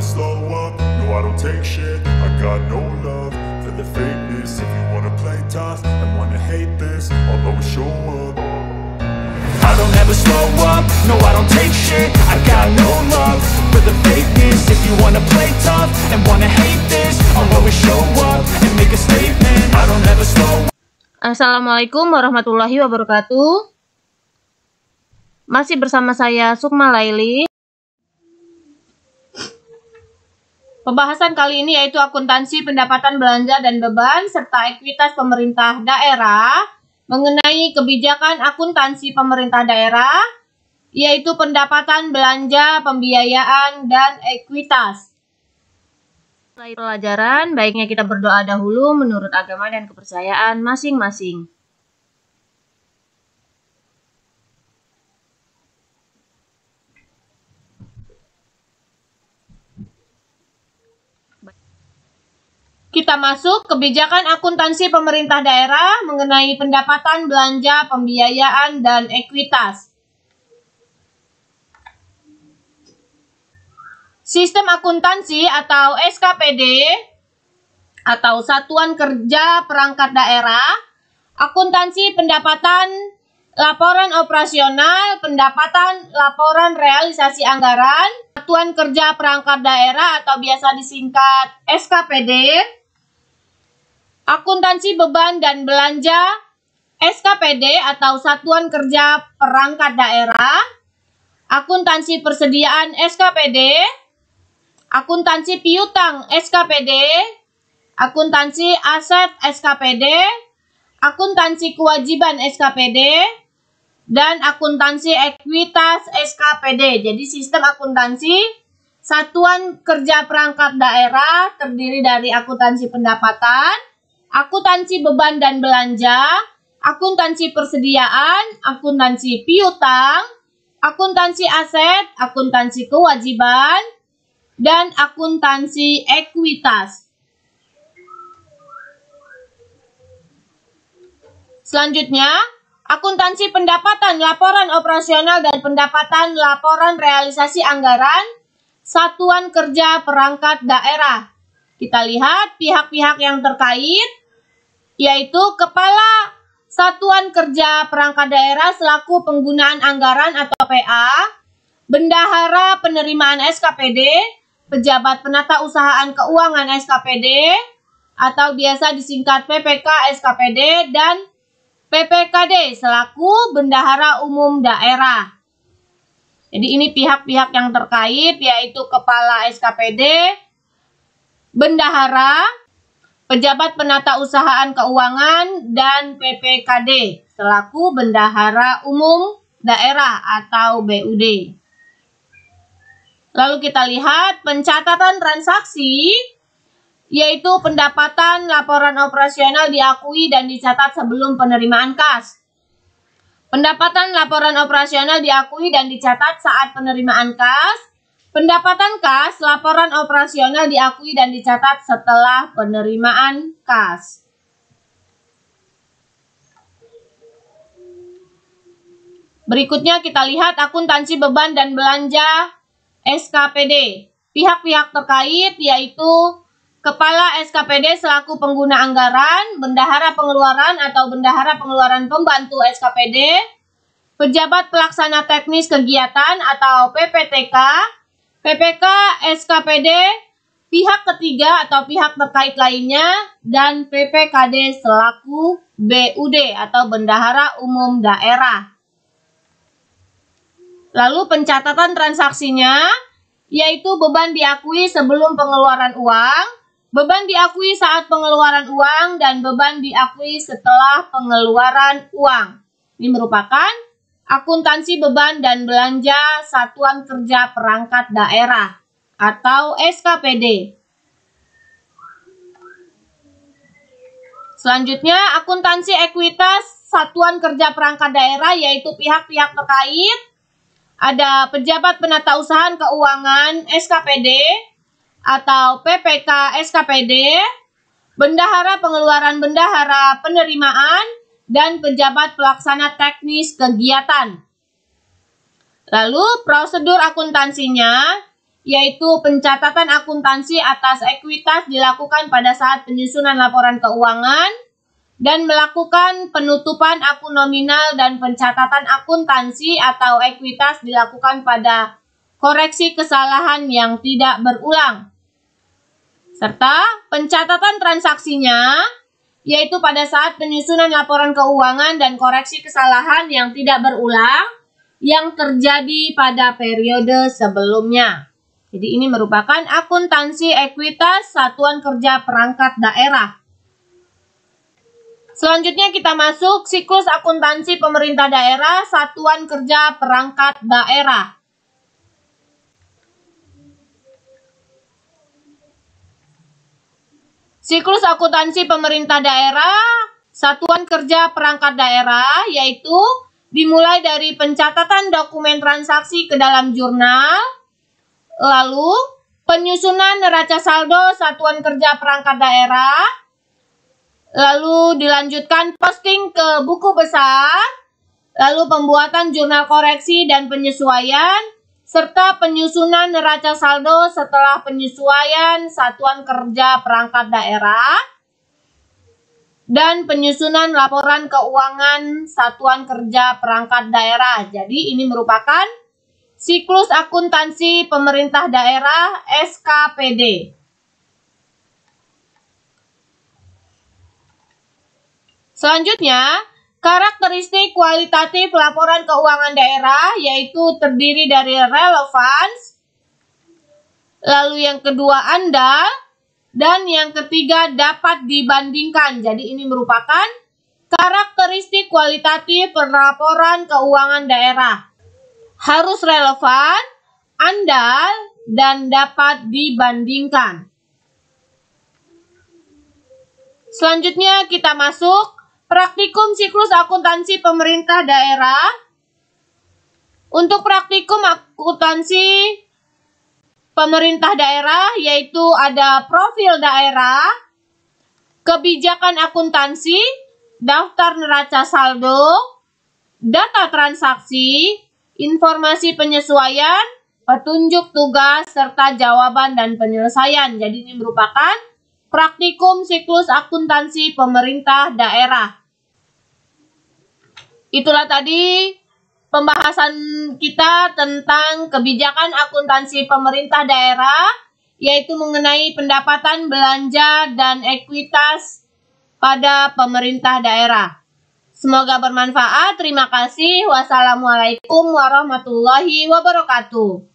never slow up, no I don't take shit. I got no love for the fakeness. If you wanna play tough and wanna hate this, I'll always show up. I don't ever slow up, no I don't take shit. I got no love for the fakeness. If you wanna play tough and wanna hate this, I'll always show up and make a statement. I don't ever slow up. Assalamualaikum warahmatullahi wabarakatuh. Masih bersama saya Sukma Laili. Pembahasan kali ini yaitu akuntansi pendapatan belanja dan beban serta ekuitas pemerintah daerah mengenai kebijakan akuntansi pemerintah daerah yaitu pendapatan belanja, pembiayaan, dan ekuitas. Mulai pelajaran, baiknya kita berdoa dahulu menurut agama dan kepercayaan masing-masing. Kita masuk kebijakan akuntansi pemerintah daerah mengenai pendapatan belanja, pembiayaan, dan ekuitas. Sistem akuntansi atau SKPD atau Satuan Kerja Perangkat Daerah, akuntansi pendapatan, laporan operasional, pendapatan, laporan realisasi anggaran, Satuan Kerja Perangkat Daerah atau biasa disingkat SKPD, akuntansi beban dan belanja, SKPD atau Satuan Kerja Perangkat Daerah, akuntansi persediaan SKPD, akuntansi piutang SKPD, akuntansi aset SKPD, akuntansi kewajiban SKPD, dan akuntansi ekuitas SKPD. Jadi sistem akuntansi Satuan Kerja Perangkat Daerah terdiri dari akuntansi pendapatan, akuntansi beban dan belanja, akuntansi persediaan, akuntansi piutang, akuntansi aset, akuntansi kewajiban, dan akuntansi ekuitas. Selanjutnya, akuntansi pendapatan, laporan operasional, dan pendapatan laporan realisasi anggaran Satuan Kerja Perangkat Daerah. Kita lihat pihak-pihak yang terkait, yaitu Kepala Satuan Kerja Perangkat Daerah selaku penggunaan anggaran atau PA, Bendahara penerimaan SKPD, Pejabat Penata Usahaan Keuangan SKPD, atau biasa disingkat PPK SKPD, dan PPKD selaku Bendahara Umum Daerah. Jadi ini pihak-pihak yang terkait, yaitu Kepala SKPD, Bendahara, Pejabat Penata Usahaan Keuangan, dan PPKD selaku Bendahara Umum Daerah atau BUD. Lalu kita lihat pencatatan transaksi, yaitu pendapatan laporan operasional diakui dan dicatat sebelum penerimaan kas. Pendapatan laporan operasional diakui dan dicatat saat penerimaan kas. Pendapatan kas, laporan operasional diakui dan dicatat setelah penerimaan kas. Berikutnya kita lihat akuntansi beban dan belanja SKPD. Pihak-pihak terkait yaitu Kepala SKPD selaku pengguna anggaran, Bendahara Pengeluaran atau Bendahara Pengeluaran Pembantu SKPD, Pejabat Pelaksana Teknis Kegiatan atau PPTK, PPK SKPD, pihak ketiga atau pihak terkait lainnya, dan PPKD selaku BUD atau Bendahara Umum Daerah. Lalu pencatatan transaksinya, yaitu beban diakui sebelum pengeluaran uang, beban diakui saat pengeluaran uang, dan beban diakui setelah pengeluaran uang. Ini merupakan akuntansi beban dan belanja Satuan Kerja Perangkat Daerah atau SKPD. Selanjutnya, akuntansi ekuitas Satuan Kerja Perangkat Daerah yaitu pihak-pihak terkait. Ada Pejabat Penata Usahaan Keuangan SKPD atau PPK SKPD, Bendahara Pengeluaran Bendahara Penerimaan, dan Pejabat Pelaksana Teknis Kegiatan. Lalu prosedur akuntansinya yaitu pencatatan akuntansi atas ekuitas dilakukan pada saat penyusunan laporan keuangan, dan melakukan penutupan akun nominal dan pencatatan akuntansi atau ekuitas dilakukan pada koreksi kesalahan yang tidak berulang. Serta pencatatan transaksinya, yaitu pada saat penyusunan laporan keuangan dan koreksi kesalahan yang tidak berulang yang terjadi pada periode sebelumnya. Jadi ini merupakan akuntansi ekuitas satuan kerja perangkat daerah. Selanjutnya kita masuk siklus akuntansi pemerintah daerah satuan kerja perangkat daerah. Siklus akuntansi pemerintah daerah satuan kerja perangkat daerah yaitu dimulai dari pencatatan dokumen transaksi ke dalam jurnal, lalu penyusunan neraca saldo satuan kerja perangkat daerah, lalu dilanjutkan posting ke buku besar, lalu pembuatan jurnal koreksi dan penyesuaian, serta penyusunan neraca saldo setelah penyesuaian satuan kerja perangkat daerah, dan penyusunan laporan keuangan satuan kerja perangkat daerah. Jadi ini merupakan siklus akuntansi pemerintah daerah SKPD. Selanjutnya, karakteristik kualitatif laporan keuangan daerah yaitu terdiri dari relevance, lalu yang kedua andal, dan yang ketiga dapat dibandingkan. Jadi ini merupakan karakteristik kualitatif laporan keuangan daerah. Harus relevan, andal, dan dapat dibandingkan. Selanjutnya kita masuk praktikum siklus akuntansi pemerintah daerah. Untuk praktikum akuntansi pemerintah daerah yaitu ada profil daerah, kebijakan akuntansi, daftar neraca saldo, data transaksi, informasi penyesuaian, petunjuk tugas, serta jawaban dan penyelesaian. Jadi ini merupakan praktikum siklus akuntansi pemerintah daerah. Itulah tadi pembahasan kita tentang kebijakan akuntansi pemerintah daerah, yaitu mengenai pendapatan, belanja, dan ekuitas pada pemerintah daerah. Semoga bermanfaat. Terima kasih. Wassalamualaikum warahmatullahi wabarakatuh.